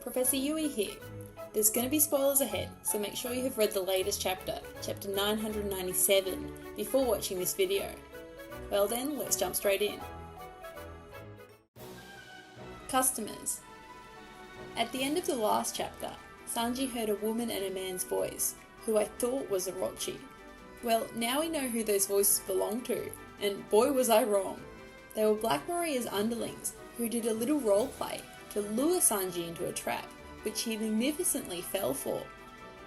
Professor Yui here. There's going to be spoilers ahead, so make sure you have read the latest chapter, chapter 997, before watching this video. Well then, let's jump straight in. Customers. At the end of the last chapter, Sanji heard a woman and a man's voice, who I thought was Orochi. Well, now we know who those voices belong to, and boy was I wrong. They were Black Maria's underlings, who did a little roleplay to lure Sanji into a trap, which he magnificently fell for.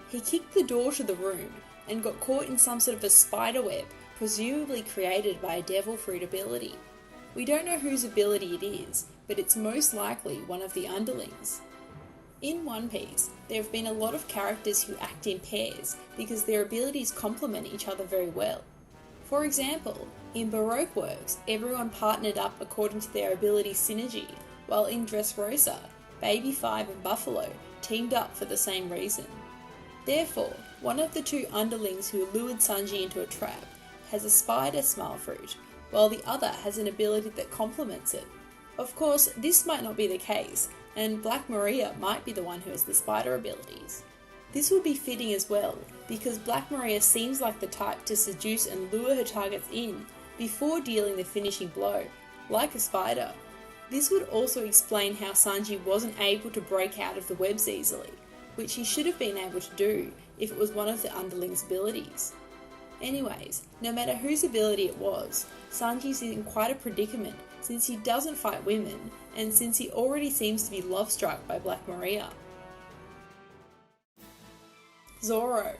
He kicked the door to the room, and got caught in some sort of a spider web, presumably created by a devil fruit ability. We don't know whose ability it is, but it's most likely one of the underlings. In One Piece, there have been a lot of characters who act in pairs because their abilities complement each other very well. For example, in Baroque works, everyone partnered up according to their ability synergy, while in Dressrosa, Baby 5 and Buffalo teamed up for the same reason. Therefore, one of the two underlings who lured Sanji into a trap has a spider smile fruit, while the other has an ability that complements it. Of course, this might not be the case, and Black Maria might be the one who has the spider abilities. This would be fitting as well, because Black Maria seems like the type to seduce and lure her targets in before dealing the finishing blow, like a spider. This would also explain how Sanji wasn't able to break out of the webs easily, which he should have been able to do if it was one of the underlings' abilities. Anyways, no matter whose ability it was, Sanji's in quite a predicament since he doesn't fight women, and since he already seems to be love-struck by Black Maria. Zoro.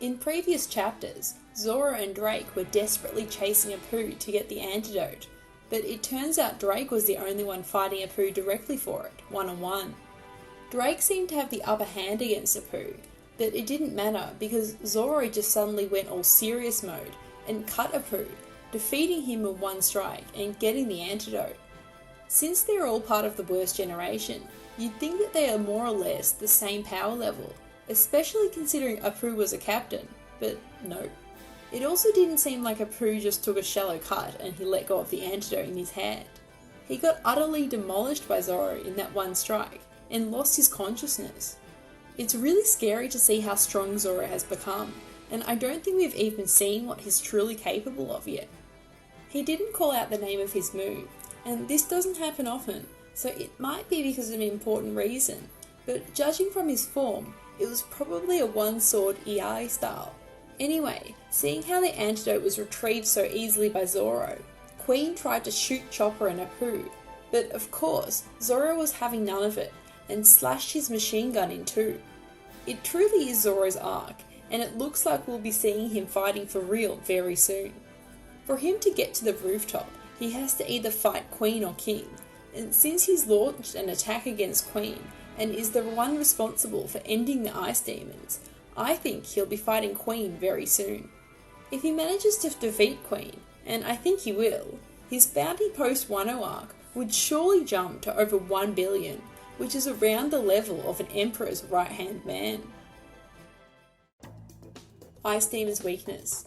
In previous chapters, Zoro and Drake were desperately chasing Apu to get the antidote, but it turns out Drake was the only one fighting Apu directly for it, one-on-one. Drake seemed to have the upper hand against Apu, but it didn't matter because Zoro just suddenly went all serious mode and cut Apu, defeating him with one strike and getting the antidote. Since they're all part of the worst generation, you'd think that they are more or less the same power level, especially considering Apu was a captain, but no. It also didn't seem like Apu just took a shallow cut and he let go of the antidote in his hand. He got utterly demolished by Zoro in that one strike and lost his consciousness. It's really scary to see how strong Zoro has become, and I don't think we've even seen what he's truly capable of yet. He didn't call out the name of his move, and this doesn't happen often, so it might be because of an important reason, but judging from his form, it was probably a one-sword Iai style. Anyway, seeing how the antidote was retrieved so easily by Zoro, Queen tried to shoot Chopper and Apu, but of course, Zoro was having none of it, and slashed his machine gun in two. It truly is Zoro's arc, and it looks like we'll be seeing him fighting for real very soon. For him to get to the rooftop, he has to either fight Queen or King, and since he's launched an attack against Queen, and is the one responsible for ending the Ice Demons, I think he'll be fighting Queen very soon. If he manages to defeat Queen, and I think he will, his bounty post-10 arc would surely jump to over 1 billion, which is around the level of an Emperor's right-hand man. Ice Demon's weakness.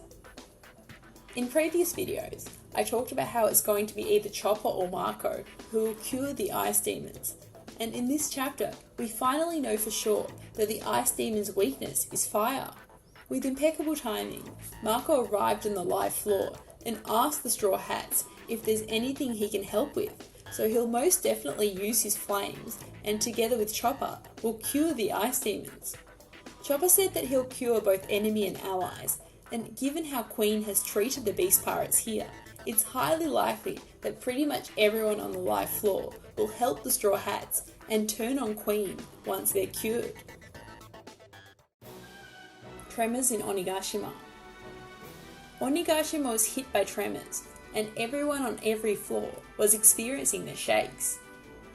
In previous videos, I talked about how it's going to be either Chopper or Marco who will cure the Ice Demons, and in this chapter, we finally know for sure that the Ice Demon's weakness is fire. With impeccable timing, Marco arrived on the live floor and asked the Straw Hats if there's anything he can help with, so he'll most definitely use his flames, and together with Chopper, will cure the Ice Demons. Chopper said that he'll cure both enemy and allies, and given how Queen has treated the Beast Pirates here, it's highly likely that pretty much everyone on the live floor will help the Straw Hats and turn on Queen once they're cured. Tremors in Onigashima. Onigashima was hit by tremors, and everyone on every floor was experiencing the shakes.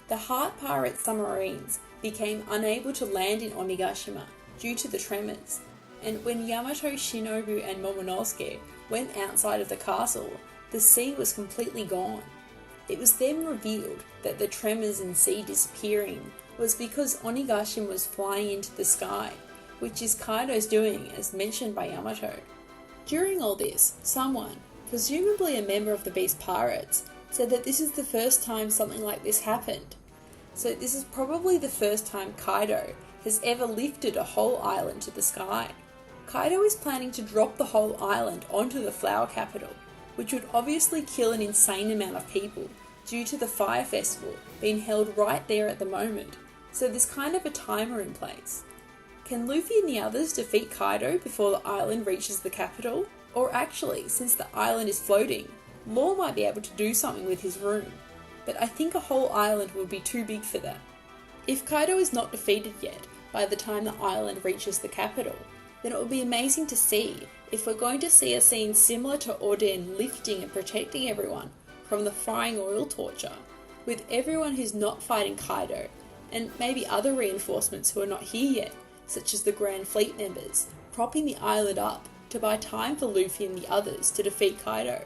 The Heart Pirate submarines became unable to land in Onigashima due to the tremors, and when Yamato, Shinobu and Momonosuke went outside of the castle, the sea was completely gone. It was then revealed that the tremors and sea disappearing was because Onigashima was flying into the sky, which is Kaido's doing as mentioned by Yamato. During all this, someone, presumably a member of the Beast Pirates, said that this is the first time something like this happened. so this is probably the first time Kaido has ever lifted a whole island to the sky. Kaido is planning to drop the whole island onto the flower capital, which would obviously kill an insane amount of people due to the fire festival being held right there at the moment, so there's kind of a timer in place. Can Luffy and the others defeat Kaido before the island reaches the capital? Or actually, since the island is floating, Law might be able to do something with his room, but I think a whole island would be too big for that. If Kaido is not defeated yet by the time the island reaches the capital, then it will be amazing to see if we're going to see a scene similar to Oden lifting and protecting everyone from the frying oil torture, with everyone who's not fighting Kaido, and maybe other reinforcements who are not here yet, such as the Grand Fleet members, propping the island up to buy time for Luffy and the others to defeat Kaido.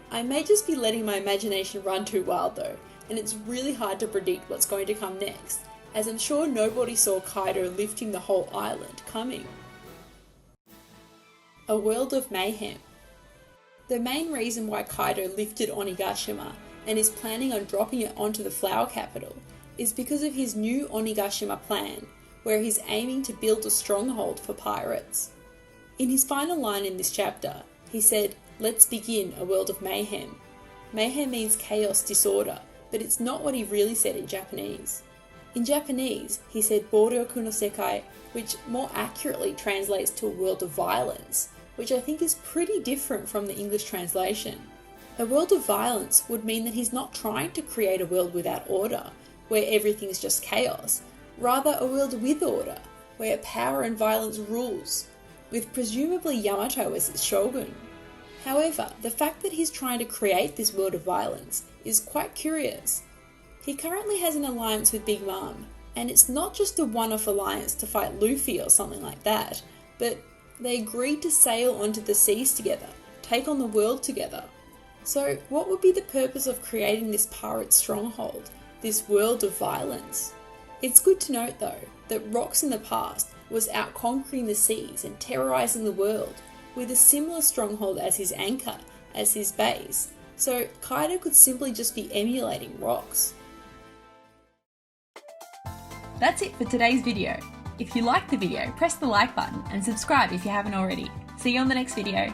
I may just be letting my imagination run too wild though, and it's really hard to predict what's going to come next, as I'm sure nobody saw Kaido lifting the whole island coming. A world of mayhem. The main reason why Kaido lifted Onigashima and is planning on dropping it onto the flower capital is because of his new Onigashima plan, where he's aiming to build a stronghold for pirates. In his final line in this chapter, he said, "Let's begin a world of mayhem." Mayhem means chaos, disorder, but it's not what he really said in Japanese. In Japanese, he said Boryoku no sekai, which more accurately translates to a world of violence, which I think is pretty different from the English translation. A world of violence would mean that he's not trying to create a world without order, where everything's just chaos, rather a world with order, where power and violence rules, with presumably Yamato as its shogun. However, the fact that he's trying to create this world of violence is quite curious. He currently has an alliance with Big Mom, and it's not just a one-off alliance to fight Luffy or something like that, but they agreed to sail onto the seas together, take on the world together. So what would be the purpose of creating this pirate stronghold, this world of violence? It's good to note though, that Rocks in the past was out conquering the seas and terrorizing the world, with a similar stronghold as his anchor, as his base, so Kaido could simply just be emulating Rocks. That's it for today's video. If you liked the video, press the like button and subscribe if you haven't already. See you on the next video.